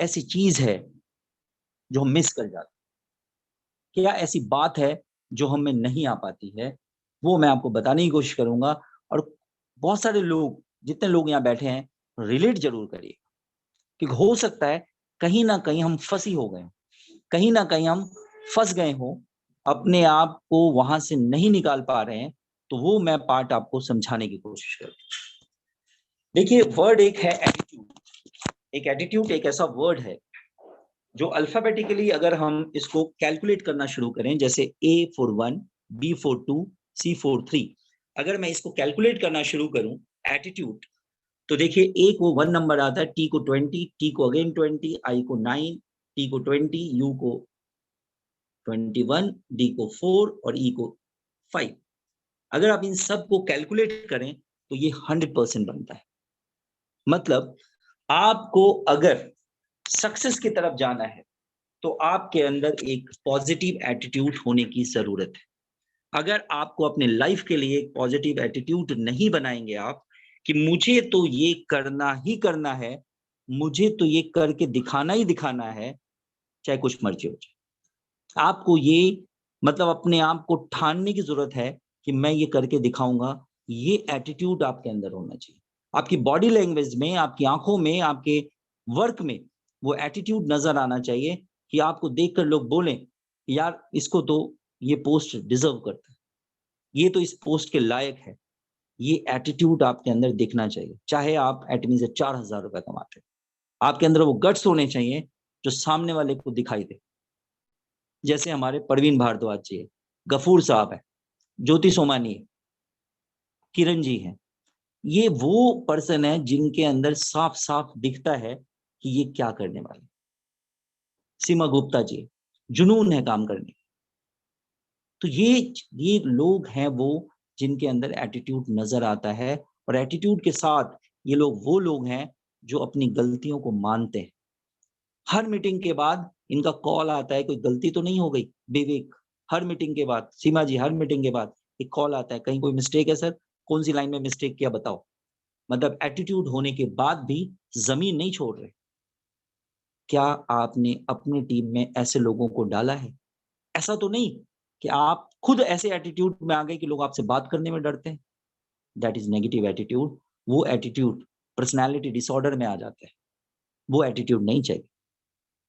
ऐसी चीज है जो हम मिस कर जाते हैं, क्या ऐसी बात है जो हमें नहीं आ पाती है, वो मैं आपको बताने की कोशिश करूंगा। और बहुत सारे लोग, जितने लोग यहाँ बैठे हैं, रिलेट जरूर करिए, क्योंकि हो सकता है कहीं ना कहीं हम फंसी हो गए, कहीं ना कहीं हम फंस गए हो, अपने आप को वहां से नहीं निकाल पा रहे हैं। तो वो मैं पार्ट आपको समझाने की कोशिश करूँ। देखिए, वर्ड एक है एटीट्यूड। एक एटीट्यूड एक ऐसा वर्ड है जो अल्फाबेटिकली अगर हम इसको कैलकुलेट करना शुरू करें, जैसे A for 1, B for 2, C for 3, अगर मैं इसको कैलकुलेट करना शुरू करूं एटीट्यूड, तो देखिए A को 1 नंबर आता है, T को 20, T को अगेन 20, I को 9, T को 20, U को 21, D को 4 और E को 5। अगर आप इन सब को कैलकुलेट करें तो ये 100% बनता है। मतलब आपको अगर सक्सेस की तरफ जाना है तो आपके अंदर एक पॉजिटिव एटीट्यूड होने की जरूरत है। अगर आपको अपने लाइफ के लिए एक पॉजिटिव एटीट्यूड नहीं बनाएंगे आप, कि मुझे तो ये करना ही करना है, मुझे तो ये करके दिखाना ही दिखाना है, चाहे कुछ मर्जी हो जाए, आपको ये मतलब अपने आप को ठानने की जरूरत है कि मैं ये करके दिखाऊंगा। ये एटीट्यूड आपके अंदर होना चाहिए। आपकी बॉडी लैंग्वेज में, आपकी आंखों में, आपके वर्क में वो एटीट्यूड नजर आना चाहिए कि आपको देखकर लोग बोलें, यार इसको तो ये पोस्ट डिजर्व करता है, ये तो इस पोस्ट के लायक है। ये एटीट्यूड आपके अंदर दिखना चाहिए, चाहे आप एटमी से 4,000 रुपए कमाते हैं। आपके अंदर वो गट्स होने चाहिए जो सामने वाले को दिखाई दे। जैसे हमारे परवीन भारद्वाज जी है, गफूर साहब है, ज्योति सोमानी है, किरण जी है। ये वो पर्सन है जिनके अंदर साफ साफ दिखता है कि ये क्या करने वाले। सीमा गुप्ता जी, जुनून है काम करने। तो ये लोग हैं वो जिनके अंदर एटीट्यूड नजर आता है। और एटीट्यूड के साथ ये लोग वो लोग हैं जो अपनी गलतियों को मानते हैं। हर मीटिंग के बाद इनका कॉल आता है, कोई गलती तो नहीं हो गई विवेक। हर मीटिंग के बाद, सीमा जी, हर मीटिंग के बाद एक कॉल आता है, कहीं कोई मिस्टेक है सर, कौन सी लाइन में मिस्टेक किया बताओ। मतलब एटीट्यूड होने के बाद भी जमीन नहीं छोड़ रहे। क्या आपने अपनी टीम में ऐसे लोगों को डाला है? ऐसा तो नहीं कि आप खुद ऐसे एटीट्यूड में आ गए कि लोग आपसे बात करने में डरते हैं। That is negative attitude. वो एटीट्यूड पर्सनालिटी डिसऑर्डर में आ जाता है। वो एटीट्यूड नहीं चाहिए।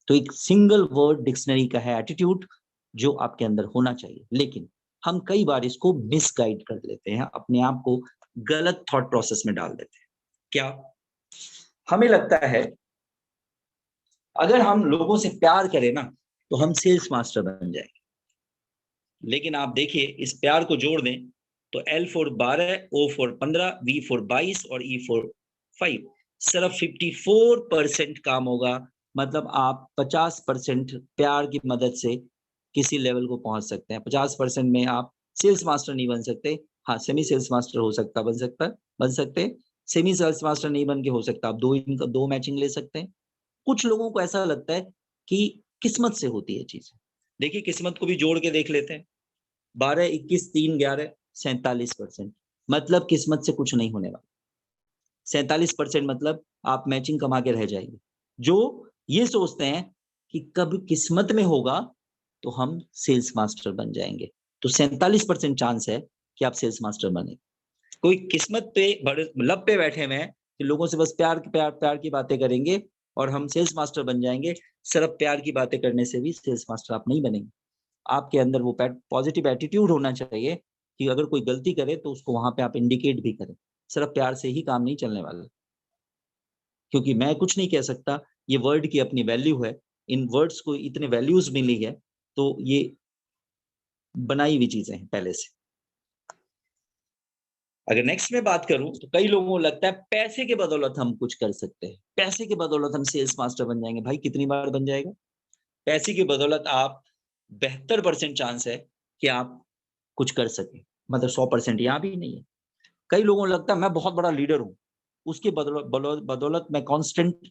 तो एक सिंगल वर्ड डिक्शनरी का है एटीट्यूड, जो आपके अंदर होना चाहिए। लेकिन हम कई बार इसको मिसगाइड कर लेते हैं, अपने आप को गलत थॉट प्रोसेस में डाल देते हैं। क्या हमें लगता है अगर हम लोगों से प्यार करें ना तो हम सेल्स मास्टर बन जाएंगे। लेकिन आप देखिए, इस प्यार को जोड़ दें तो L for 12, O for 15, V for 22 और E फॉर 5, सिर्फ 54% काम होगा। मतलब आप 50% प्यार की मदद से किसी लेवल को पहुंच सकते हैं। 50% में आप सेल्स मास्टर नहीं बन सकते। हाँ, सेमी सेल्स मास्टर हो सकता, बन सकते। सेमी सेल्स मास्टर नहीं बन के हो सकता आप दो मैचिंग ले सकते हैं। कुछ लोगों को ऐसा लगता है कि किस्मत से होती है चीजें। देखिए, किस्मत को भी जोड़ के देख लेते हैं। 12, 21, 3, 11, 47%। मतलब किस्मत से कुछ नहीं होने वाला। 47% मतलब आप मैचिंग कमा के रह जाएंगे। जो ये सोचते हैं कि कभी किस्मत में होगा तो हम सेल्स मास्टर बन जाएंगे, तो 47% चांस है कि आप सेल्स मास्टर बने। कोई किस्मत पे लब पे बैठे हुए हैं कि लोगों से बस प्यार की बातें करेंगे और हम सेल्स मास्टर बन जाएंगे। सिर्फ प्यार की बातें करने से भी सेल्स मास्टर आप नहीं बनेंगे। आपके अंदर वो पॉजिटिव एटीट्यूड होना चाहिए कि अगर कोई गलती करे तो उसको वहां पे आप इंडिकेट भी करें। सिर्फ प्यार से ही काम नहीं चलने वाला, क्योंकि मैं कुछ नहीं कह सकता। ये वर्ड की अपनी वैल्यू है, इन वर्ड्स को इतने वैल्यूज मिली है, तो ये बनाई हुई चीजें हैं पहले से। अगर नेक्स्ट में बात करूं तो कई लोगों को लगता है पैसे के बदौलत हम कुछ कर सकते हैं, पैसे के बदौलत हम सेल्स मास्टर बन जाएंगे। भाई, कितनी बार बन जाएगा? पैसे की बदौलत आप 72% चांस है कि आप कुछ कर सके। मतलब 100% यहाँ भी नहीं है। कई लोगों को लगता है मैं बहुत बड़ा लीडर हूँ, उसके बदौलत मैं कांस्टेंट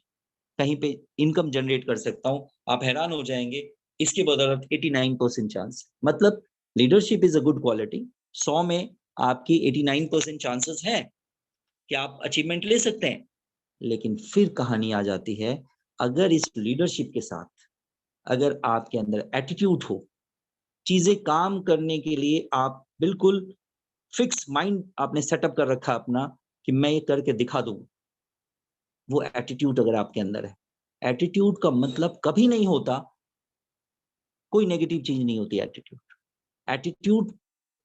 कहीं पे इनकम जनरेट कर सकता हूँ। आप हैरान हो जाएंगे, इसके बदौलत 89% चांस। मतलब leadership is a good quality. 100 में आपकी 89% चांसेस है कि आप अचीवमेंट ले सकते हैं। लेकिन फिर कहानी आ जाती है, अगर इस लीडरशिप के साथ अगर आपके अंदर एटीट्यूड हो, चीजें काम करने के लिए आप बिल्कुल फिक्स माइंड आपने सेटअप कर रखा अपना कि मैं ये करके दिखा दूं, वो एटीट्यूड अगर आपके अंदर है, एटीट्यूड का मतलब कभी नहीं होता कोई नेगेटिव चीज नहीं होती। एटीट्यूड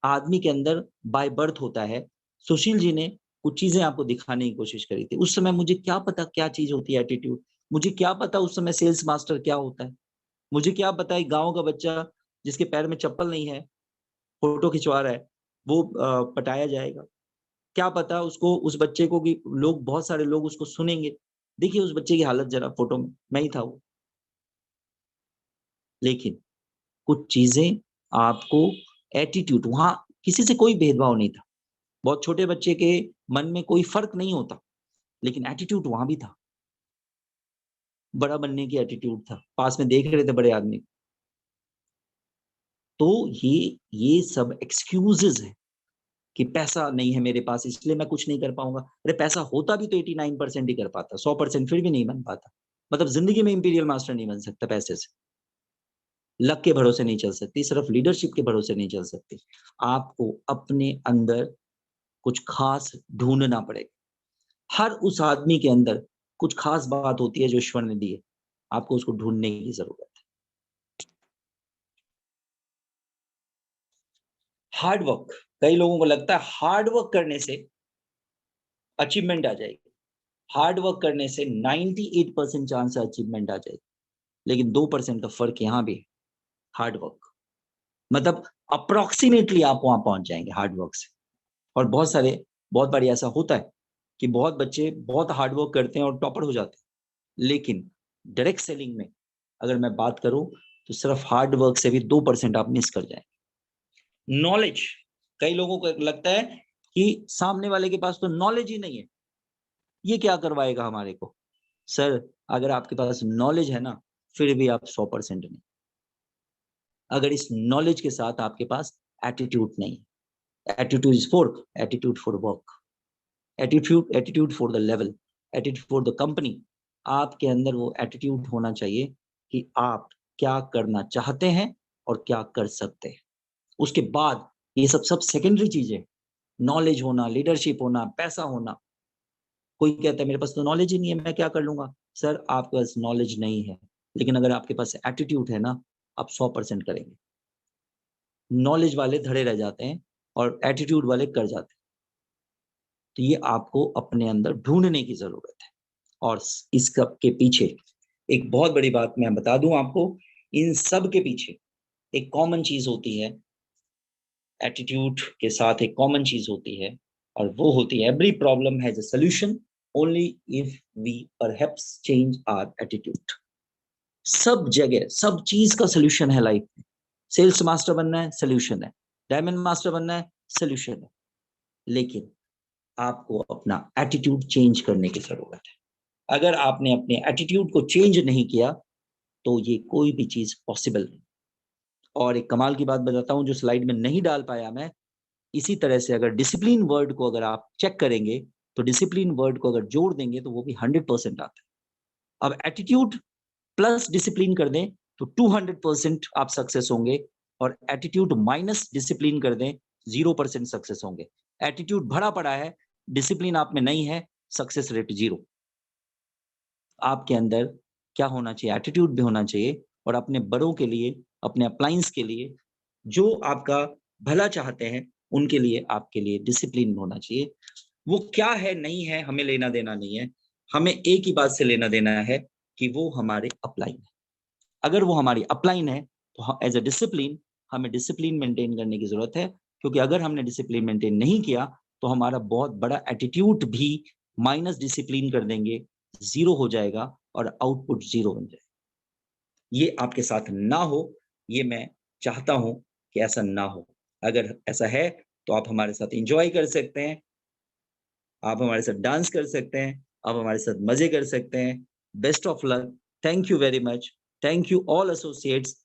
आदमी के अंदर बाय बर्थ होता है। सुशील जी ने कुछ चीजें आपको दिखाने की कोशिश करी थी। उस समय मुझे क्या पता क्या चीज होती है एटीट्यूड, मुझे क्या पता उस समय सेल्स मास्टर क्या होता है, मुझे क्या पता है गांव का बच्चा जिसके पैर में चप्पल नहीं है, फोटो खिंचवा रहा है, वो पटाया जाएगा। क्या पता उसको, उस बच्चे को कि लोग, बहुत सारे लोग उसको सुनेंगे। देखिए उस बच्चे की हालत जरा, फोटो में मैं ही था वो। लेकिन कुछ चीजें आपको, एटीट्यूड, वहां किसी से कोई भेदभाव नहीं था, बहुत छोटे बच्चे के मन में कोई फर्क नहीं होता, लेकिन एटीट्यूड वहां भी था। बड़ा बनने की एटीट्यूड था, पास में देख रहे थे बड़े आदमी। तो ये सब एक्सक्यूजेस है कि पैसा नहीं है मेरे पास इसलिए मैं कुछ नहीं कर पाऊंगा। अरे पैसा होता भी तो 89% ही कर पाता, 100% फिर भी नहीं बन पाता। मतलब जिंदगी में इंपीरियल मास्टर नहीं बन सकता पैसे से, लक के भरोसे नहीं चल सकती, सिर्फ लीडरशिप के भरोसे नहीं चल सकती। आपको अपने अंदर कुछ खास ढूंढना पड़ेगा। हर उस आदमी के अंदर कुछ खास बात होती है जो ईश्वर ने दी है, आपको उसको ढूंढने की जरूरत है। हार्ड वर्क, कई लोगों को लगता है हार्ड वर्क करने से अचीवमेंट आ जाएगी। हार्ड वर्क करने से 98% चांस है अचीवमेंट आ जाएगी, लेकिन 2% का फर्क यहां भी है। हार्ड वर्क मतलब अप्रोक्सीमेटली आप वहां पहुंच जाएंगे हार्ड वर्क से। और बहुत बारी ऐसा होता है कि बहुत बच्चे बहुत हार्ड वर्क करते हैं और टॉपर हो जाते हैं, लेकिन डायरेक्ट सेलिंग में अगर मैं बात करूं तो सिर्फ हार्ड वर्क से भी 2% आप मिस कर जाएंगे। नॉलेज, कई लोगों को लगता है कि सामने वाले के पास तो नॉलेज ही नहीं है, ये क्या करवाएगा हमारे को। सर अगर आपके पास नॉलेज है ना, फिर भी आप 100% नहीं, अगर इस नॉलेज के साथ आपके पास एटीट्यूड नहीं है। Attitude for work, attitude for the level, attitude for the company. आपके अंदर वो एटीट्यूड होना चाहिए कि आप क्या करना चाहते हैं और क्या कर सकते हैं। उसके बाद ये सब सेकेंडरी चीजें, नॉलेज होना, लीडरशिप होना, पैसा होना। कोई कहता है मेरे पास तो नॉलेज ही नहीं है, मैं क्या कर लूंगा। सर आपके पास नॉलेज नहीं है, लेकिन अगर आपके पास एटीट्यूड है ना, आप 100% करेंगे। नॉलेज वाले धड़े रह जाते हैं और एटीट्यूड वाले कर जाते हैं। तो ये आपको अपने अंदर ढूंढने की जरूरत है। और इस सब के पीछे एक बहुत बड़ी बात मैं बता दूं आपको, इन सब के पीछे एक कॉमन चीज होती है। एटीट्यूड के साथ एक कॉमन चीज होती है, और वो होती है every problem has a solution only if we perhaps change our attitude. सब जगह सब चीज का सोल्यूशन है लाइफ में। सेल्स मास्टर बनना है, सोल्यूशन है। डायमंड मास्टर बनना है, सोल्यूशन है। लेकिन आपको अपना एटीट्यूड चेंज करने की जरूरत है। अगर आपने अपने एटीट्यूड को चेंज नहीं किया तो ये कोई भी चीज पॉसिबल नहीं। और एक कमाल की बात बताता हूं जो स्लाइड में नहीं डाल पाया मैं। इसी तरह से अगर डिसिप्लिन वर्ड को अगर आप चेक करेंगे तो डिसिप्लिन वर्ड को अगर जोड़ देंगे तो वो भी 100% आता है। अब एटीट्यूड प्लस डिसिप्लिन कर दें तो 200% आप सक्सेस होंगे, और एटीट्यूड माइनस डिसिप्लिन कर दें 0% सक्सेस होंगे। एटीट्यूड भरा पड़ा है, डिसिप्लिन आप में नहीं है, सक्सेस रेट 0। आपके अंदर क्या होना चाहिए, एटीट्यूड भी होना चाहिए। और अपने बड़ों के लिए, अपने अप्लायंस के लिए, जो आपका भला चाहते हैं, उनके लिए आपके लिए डिसिप्लिन होना चाहिए। वो क्या है नहीं है हमें लेना देना नहीं है, हमें एक ही बात से लेना देना है कि वो हमारे अपलाइन है। अगर वो हमारी अपलाइन है तो एज अ डिसिप्लिन हमें डिसिप्लिन मेंटेन करने की जरूरत है। क्योंकि अगर हमने डिसिप्लिन मेंटेन नहीं किया तो हमारा बहुत बड़ा एटीट्यूड भी माइनस डिसिप्लिन कर देंगे, 0 हो जाएगा और आउटपुट 0 बन जाएगा। ये आपके साथ ना हो, ये मैं चाहता हूं कि ऐसा ना हो। अगर ऐसा है तो आप हमारे साथ एंजॉय कर सकते हैं, आप हमारे साथ डांस कर सकते हैं, आप हमारे साथ मजे कर सकते हैं। Best of luck, thank you very much, thank you all associates.